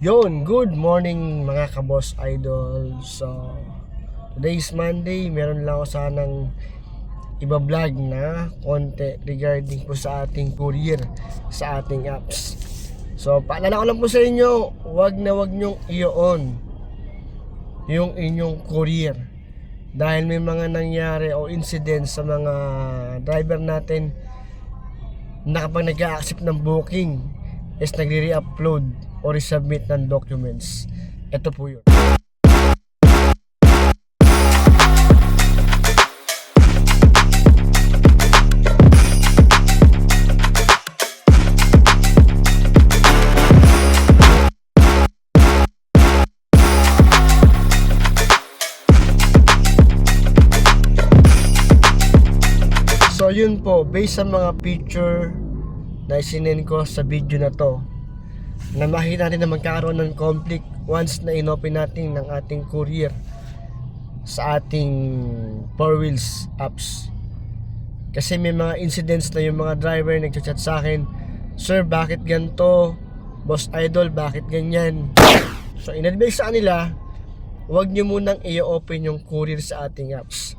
Yon, good morning mga kaboss idol. So, today is Monday. Meron lang ako sanang iba-vlog na konti regarding po sa ating courier, sa ating apps. So, paalala ko lang po sa inyo, wag nyong i-on yung inyong courier. Dahil may mga nangyari o incident sa mga driver natin na kapag nag-a-accept ng booking is nagre-re-upload o resubmit ng documents. Ito po yun. So yun po, based sa mga picture na isinend ko sa video na to, na makita natin na magkakaroon ng conflict once na inopen natin ng ating courier sa ating 4Wheels apps. Kasi may mga incidents na yung mga driver nagchat sa akin, "Sir, bakit ganito? Boss Idol, bakit ganyan?" So in-advise sa kanila, huwag nyo munang i-open yung courier sa ating apps.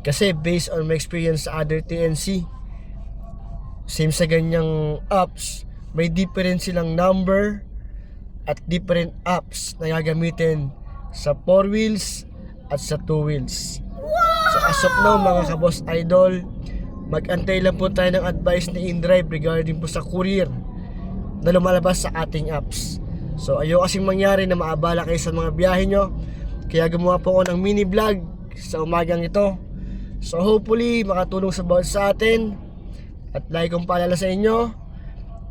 Kasi based on my experience sa other TNC, same sa ganyang apps, may different silang number at different apps na gagamitin sa 4Wheels at sa 2Wheels. So as of now mga kaboss idol, mag-antay lang po tayo ng advice ni InDrive regarding po sa courier na lumalabas sa ating apps. So ayaw kasing mangyari na maabala kayo sa mga biyahe nyo, kaya gumawa po ako ng mini vlog sa umagang ito. So hopefully makatulong sa bawat sa atin. At like kong paalala sa inyo,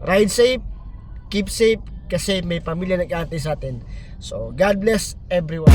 ride safe, keep safe, kasi may pamilya nag-aantay sa atin. So God bless everyone.